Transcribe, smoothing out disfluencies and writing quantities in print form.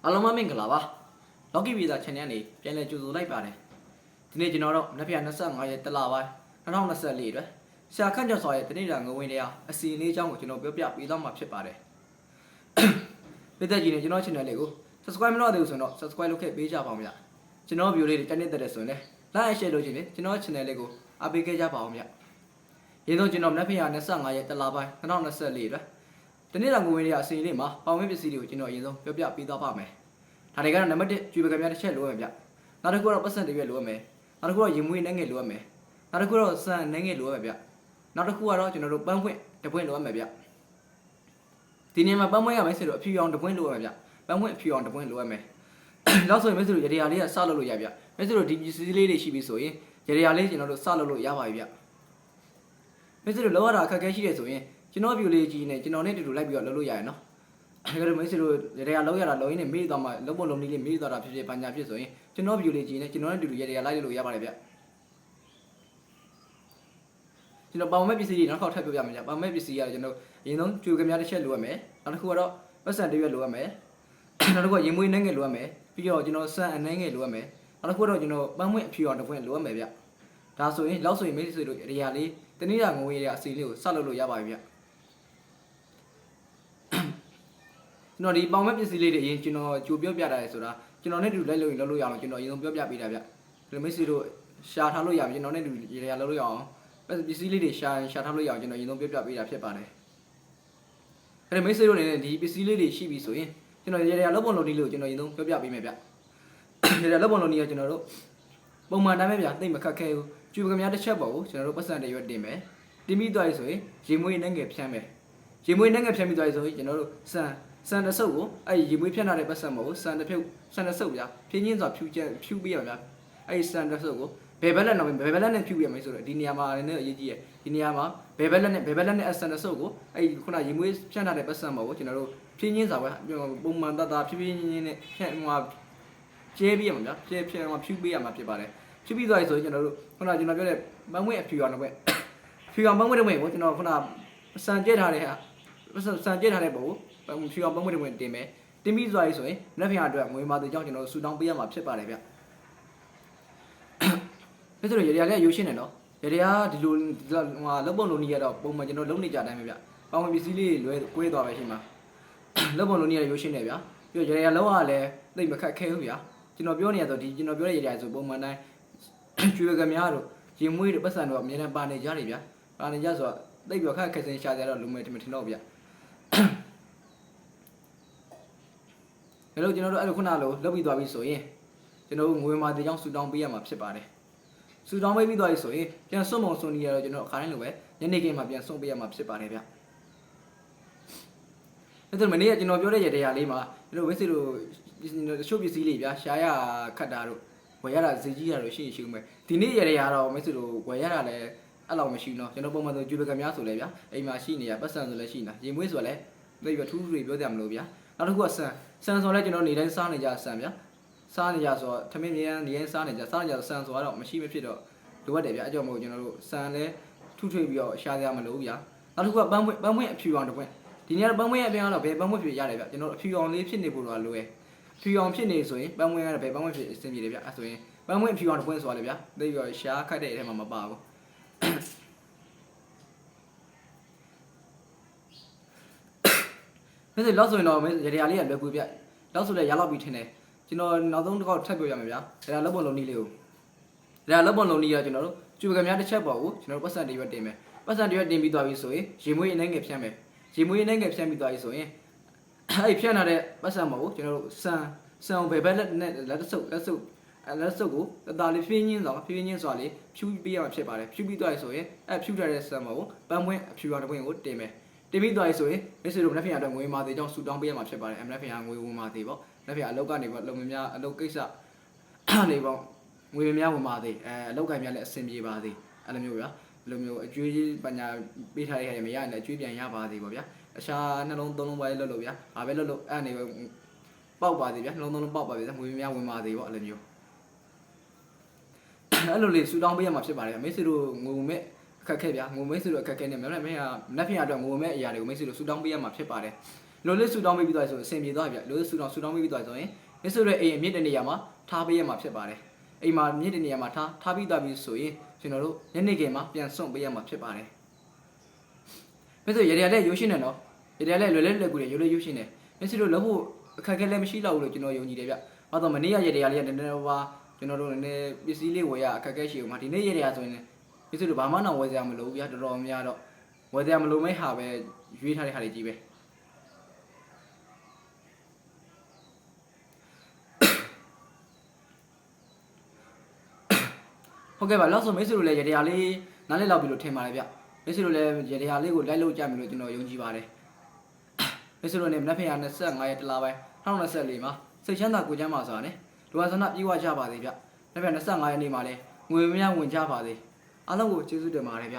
အားလုံးမင်္ဂလာပါလော်ကီဗီဇာ channel နေပြန်လည်ကြိုဆိုလိုက်ပါတယ်ဒီနေ့ကျွန်တော်တို့နှစ်ဖက်25ရက်တလပိုင်း2024အတွက်ဆရာခန့်ကျော်စွာရဲ့တနေ့တာငွေတရားအစီအလေးအကြောင်းကိုကျွန်တော်ပြောပြပေးသွားမှာဖြစ်ပါတယ်ပြည်သက်ကြီးနေကျွန်တော် channel လေးကို subscribe မလုပ်သေးဘူးဆိုတော့ subscribe လုပ်ခဲ့ပေးကြပါဦးဗျကျွန်တော် view လေးတွေတက်နေတဲ့ဆိုရင်လည်း like share လုပ်ချင်တယ်ကျွန်တော် channel လေးကိုအားပေးခဲ့ကြပါဦးဗျရင်းဆုံးကျွန်တော်နှစ်ဖက်25ရက်တလပိုင်း2024အတွက်တနေ့တာငွေတရားအစီအလေးမှာပေါင်ဝင်းပစ္စည်းတွေကိုကျွန်တော်အရင်ဆုံးပြောပြပေးသွားပါမယ်ဒါတွေကတော့နံပါတ်1ကျွေးပကံများတစ်ချက်လိုရမယ်ဗျနောက်တစ်ခုကတော့ပတ်စံတွေရွက်လိုရမယ်နောက်တစ်ခုကတော့ရင်မွေးနှဲငယ်လိုရမယ်နောက်တစ်ခုကတော့စံနှဲငယ်လိုရမယ်ဗျနောက်တစ်ခုကတော့ကျွန်တော်တို့ပန်းပွင့်တပွင့်လိုရမယ်ဗျဒီနေ့မှာပန်းပွင့်ရမယ်ဆိုတော့အဖြူအောင်တပွင့်လိုရမယ်ဗျပန်းပွင့်အဖြူအောင်တပွင့်လိုရမယ်နောက်ဆိုရင်မဲဆိုလို့ရတရားလေးကစလုပ်လို့ရဗျမဲဆိုလို့ဒီပစ္စည်းလေးတွေရှိပြီဆိုရင်ရတရားလေးကျွန်တော်တို့စလုပ်လို့ရပါပြီဗျမဲဆိုလို့လောရတာအခက်အခဲရှိတယ်ဆိုရင်ကျွန်တော် view လေးကြီးနေကျွန်တော်နဲ့တူတူလိုက်ပြီးတော့လုပ်လို့ရရနော်အဲ့ဒါမျိုးဆိုလို့ရလောက်ရတာလောရင်းနဲ့မေးသွားမှလုံးပုံလုံးလေးမေးသွားတာဖြစ်ဖြစ်ပညာဖြစ်ဆိုရင်ကျွန်တော် view လေးကြည့်နေကျွန်တော်နဲ့တူတူရလိုက်လို့ရပါတယ်ဗျကျွန်တော်ပေါင်မဲ့ပစ္စည်းတွေနောက်ခေါက်ထပ်ပြောပြမယ်ဗျပေါင်မဲ့ပစ္စည်းကတော့ကျွန်တော်အရင်ဆုံးကြွေကများတစ်ချက်လိုရမယ်နောက်တစ်ခုကတော့ပတ်စံတစ်ရွက်လိုရမယ်နောက်တစ်ခုကရင်မွေးနှဲငယ်လိုရမယ်ပြီးတော့ကျွန်တော်စံအနှဲငယ်လိုရမယ်နောက်တစ်ခုကတော့ကျွန်တော်ပန်းမွင့်အဖြူအောင်တစ်ပွင့်လိုရမယ်ဗျဒါဆိုရင်လောက်ဆိုရင်မေးဆိုလို့ရလေးတနည်းတာငွေရအစီလေးကိုဆက်လုပ်လို့ရပါပြီဗျကျွန်တော်ဒီပေါင်မဲ့ပစ္စည်းလေးတွေအရင်ကျွန်တော်ကြိုပြောပြတာလေဆိုတာကျွန်တော်နဲ့တူလိုက်လို့ရင်လုပ်လို့ရအောင်ကျွန်တော်အရင်ဆုံးပြောပြပေးတာဗျဒီမိတ်ဆွေတို့ရှာထားလို့ရပြီကျွန်တော်နဲ့တူရေရလုပ်လို့ရအောင်ပစ္စည်းလေးတွေရှာထားလို့ရအောင်ကျွန်တော်အရင်ဆုံးပြောပြပေးတာဖြစ်ပါတယ်အဲ့ဒီမိတ်ဆွေတို့လည်းဒီပစ္စည်းလေးတွေရှိပြီဆိုရင်ကျွန်တော်ရေရလုပ်ပုံလုပ်နည်းလို့ကျွန်တော်အရင်ဆုံးပြောပြပေးမယ်ဗျရေရလုပ်ပုံလုပ်နည်းကကျွန်တော်တို့ပုံမှန်တိုင်းပဲဗျသိမခက်ခဲဘူးကျွေးပကံများတစ်ချက်ပေါ့ကိုကျွန်တော်တို့ပတ်စံတွေရွက်တင်မယ်တင်ပြီးသွားပြီဆိုရင်ရေမွေးနှဲငယ်ဖြန်းမယ်ရေမွေးနှဲငယ်ဖြန်းပြီးသွားပြီဆိုရင်ကျွန်တော်တို့စံတဆုပ်ကိုအဲ့ရေမွေးဖြတ်ထားတဲ့ပတ်စံမဟုတ်စံတဆုပ်ဗျာဖြင်းချင်းစွာဖြူပေးရဗျာအဲ့စံတဆုပ်ကိုဘယ်ဘက်လက်နဲ့ဖြူရမယ်ဆိုတော့ဒီနေရာမှာလည်းအရေးကြီးရဒီနေရာမှာဘယ်ဘက်လက်နဲ့စံတဆုပ်ကိုအဲ့ခုနရေမွေးဖြတ်ထားတဲ့ပတ်စံမဟုတ်ကျွန်တော်တို့ဖြင်းချင်းစွာပဲပုံမှန်တဖြည်းဖြည်းချင်းနဲ့ဖြတ်ဟိုကျဲပေးရမှာဗျာဖြူပေးရမှာဖြစ်ပါတယ်ဖြူပြီးသွားပြီဆိုရင်ကျွန်တော်တို့ခုနကျွန်တော်ပြောတဲ့ပန်းမွေးအဖြူအောင်တော့ဖြူအောင်ပန်းမွေးတဲ့ကိုကျွန်တော်ခုနစံကျဲထားတဲ့ဟာစံကျဲထားတဲ့ပုံဖြူအောင်ပန်းမွေးတဲ့တင်မယ်တင်ပြီးသွားပြီဆိုရင်လက်ဖျားအတွက်ငွေမာတွေကြောင့်ကျွန်တော်ဆူတောင်းပေးရမှာဖြစ်ပါတယ်ဗျဒါဆိုတော့ရရလေးရိုးရှင်းတယ်နော်ရရဒီလိုလောက်ပုံလုံးနေရတော့ပုံမှန်ကျွန်တော်လုံးနေကြတိုင်းပဲဗျပေါင်ဝင်ပစ္စည်းလေးလွဲကွေးသွားပဲရှိမှာလောက်ပုံလုံးနေရရိုးရှင်းတယ်ဗျပြီးတော့ရရလောက်ရလဲသိမခက်ခဲဘူးဗျကျွန်တော်ပြောနေရဆိုဒီကျွန်တော်ပြောတဲ့ရရဆိုပုံမှန်တိုင်းကျွေးကများတို့ရင်မွေးတို့ပတ်စံတို့အများနဲ့ပါနေကြတယ်ဗျပါနေကြဆိုတော့သိပြီးခက်ခက်စင်ရှာကြတော့လူမဲထင်တော့ဗျဒါလို့ကျွန်တော်တို့အဲ့လိုခုနလိုလုပ်ပြီးသွားပြီဆိုရင်ကျွန်တော်တို့ငွေမာတေချောင်းဆူတောင်းပေးရမှာဖြစ်ပါတယ်ဆူတောင်းပေးပြီးသွားပြီဆိုရင်ပြန်စွန့်မုံစွန့်နေရတော့ကျွန်တော်အခါတိုင်းလိုပဲညနေခင်းမှာပြန်စွန့်ပေးရမှာဖြစ်ပါတယ်ဗျအဲ့ဒါမနေ့ကကျွန်တော်ပြောတဲ့ရတရားလေးမှာကျွန်တော်ဝိစီတို့ရှုပ်ပစ္စည်းလေးဗျာရှားရခတ်တာတို့ဝယ်ရတာဈေးကြီးတာတို့ရှိဦးမယ်ဒီနေ့ရတရားတော့မိတ်ဆွေတို့ဝယ်ရတာလည်းအဲ့လောက်မရှိဘူးเนาะကျွန်တော်ပုံမှန်ဆိုကျွေးပကံများဆိုလဲဗျာအိမ်မှာရှိနေရပတ်စံဆိုလဲရှိနေတာရေမွေးဆိုလဲသိပြီးထူးထူးတွေပြောကြမလို့ဗျာနောက်တစ်ခုကဆန်ဆိုလဲကျွန်တော်နေတိုင်းစားနေကြဆန်ဗျာစားနေကြဆိုတော့ထမင်းနေတိုင်းစားနေကြဆန်ဆိုတော့မရှိမဖြစ်တော့လိုအပ်တယ်ဗျာအကြောင်းမို့ကျွန်တော်တို့ဆန်လဲထူးထွေးပြီးတော့ရှားရမလို့ဗျာနောက်တစ်ခုကပန်းပွင့်အဖြူအောင်တစ်ပွင့်ဒီနေ့ကတော့ပန်းပွင့်ရဲ့အပြင်ကတော့ဘယ်ပန်းပွင့်ဖြစ်ရတယ်ဗျာကျွန်တော်အဖြူအောင်လေးဖြစ်နေဖို့တော့လိုရဖြူအောင်ဖြစ်နေဆိုရင်ပန်းပွင့်ကတော့ဘယ်ပန်းပွင့်ဖြစ်အဆင်ပြေတယ်ဗျာအဲဆိုရင်ပန်းပွင့်အဖြူအောင်တစ်ပွင့်ဆိုရလေဗျာသိပြီးတော့ရှားခတ်တဲ့အထဲမှာမပါဘူးမဲဆိုလောက်ဆိုရင်တော့ရတရားလေးကလွယ်ကူပြလောက်ဆိုလဲရလောက်ပြီးထင်တယ်ကျွန်တော်နောက်ဆုံးတစ်ခေါက်ထပ်ပြောရမယ်ဗျာဒါလောက်ပုံလုံးနည်းလေးကိုဒါလောက်ပုံလုံးနည်းရကျွန်တော်တို့ကျွေးကများတစ်ချက်ပေါ့ကိုကျွန်တော်တို့ပတ်စံတွေရွက်တင်မယ်ပတ်စံတွေရွက်တင်ပြီးသွားပြီဆိုရင်ရေမွေးအနေငယ်ဖြန်းမယ်ရေမွေးအနေငယ်ဖြန်းပြီးသွားပြီဆိုရင်အဲ့ဖြန်းထားတဲ့ပတ်စံပေါ့ကိုကျွန်တော်တို့စံဘယ်ဘက်နဲ့လက်ဆုပ်ကိုတသားလေးဖြင်းချင်းစွာလေးဖြူပေးရမှာဖြစ်ပါတယ်ဖြူပြီးသွားပြီဆိုရင်အဲ့ဖြူထားတဲ့စံပေါ့ကိုပန်းပွင့်အဖြူအောင်တစ်ပွင့်ကိုတင်မယ်တင်ပြီးသွားပြီဆိုရင်မိတ်ဆွေတို့လက်ဖျားအတွက်ငွေမာသေးကြောင့်ဆူတောင်းပေးရမှာဖြစ်ပါတယ်လက်ဖျားငွေဝင်မာသေးပေါ့လက်ဖျားအလုပ်ကနေပေါ့လုံမများအလုပ်ကိစ္စနေပေါ့ငွေများဝင်မာသေးအလုပ်ကိုင်များလည်းအဆင်ပြေပါသေးအဲ့လိုမျိုးဗျာအဲ့လိုမျိုးအကျွေးပညာပေးထားတဲ့ခါကျမရရင်လည်းအကျွေးပြန်ရပါသေးပေါ့ဗျာအခြားနှလုံးသုံးလုံးပဲလုပ်လို့ဗျာဘာပဲလုပ်အဲ့နေပေါက်ပါသေးဗျာနှလုံးသုံးလုံးပေါက်ပါသေးငွေများဝင်မာသေးပေါ့အဲ့လိုမျိုးအဲ့လိုလေးဆူတောင်းပေးရမှာဖြစ်ပါတယ်မိတ်ဆွေတို့ငွေဝင်မဲ့အခက်ခဲဗျာငိုမိတ်ဆွေတို့အခက်ခဲနေမယ်လက်ဖျားအတွက်ငိုမဲ့အရာတွေကိုမိတ်ဆွေတို့ဆူတောင်းပေးရမှာဖြစ်ပါတယ် လိုလေးဆူတောင်းပေးပြီးသွားဆိုအဆင်ပြေသွားပြီဗျလိုလေးဆူတောင်းပေးပြီးသွားဆိုရင်မိတ်ဆွေရဲ့အိမ်အမြင့်တဲ့နေရာမှာထားပေးရမှာဖြစ်ပါတယ်အိမ်မှာမြင့်တဲ့နေရာမှာထားပြီးသွားပြီဆိုရင်ကျွန်တော်တို့ညနေခင်းမှာပြန်စွန့်ပေးရမှာဖြစ်ပါတယ်မိတ်ဆွေရေရလည်းရိုးရှင်းတယ်နော်ရေရလည်းလွယ်ကူတယ်ရိုးရှင်းတယ်မိတ်ဆွေတို့လုံးဖို့အခက်အခဲလည်းမရှိတော့ဘူးလို့ကျွန်တော်ယုံကြည်တယ်ဗျအဲ့တော့မနေ့ကရေရလေးကနည်းနည်းပါကျွန်တော်တို့နည်းနည်းပစ္စည်းလေးဝယ်ရအခက်အခဲရှိဦးမှာဒီနေ့ရေရဆိုရင်မိတ်ဆွေတို့ဘာမှတော့ဝယ်စရာမလိုဘူးဗျတော်တော်များတော့ဝယ်စရာမလိုမဲ့ဟာပဲရွေးထားတဲ့ဟာတွေကြီးပဲဟုတ်ကဲ့ပါလောက်ဆိုမိတ်ဆွေတို့လည်းရေရလေးနားလည်လောက်ပြီလို့ထင်ပါတယ်ဗျမိတ်ဆွေတို့လည်းရေရလေးကိုလိုက်လို့ကြမယ်လို့ကျွန်တော်ယုံကြည်ပါတယ်မိတ်ဆွေတို့နဲ့မနက်ဖြန်25ရက်တလပိုင်း2024မှာစိတ်ချမ်းသာကိုယ်ချမ်းသာဆိုတာနဲ့လူဝါဆန္ဒပြေဝကြပါစေဗျမနက်ဖြန်25ရက်နေ့မှာလည်းငွေမရဝင်ကြပါစေအားလုံးကိုကျေးဇူးတင်ပါတယ်ဗျ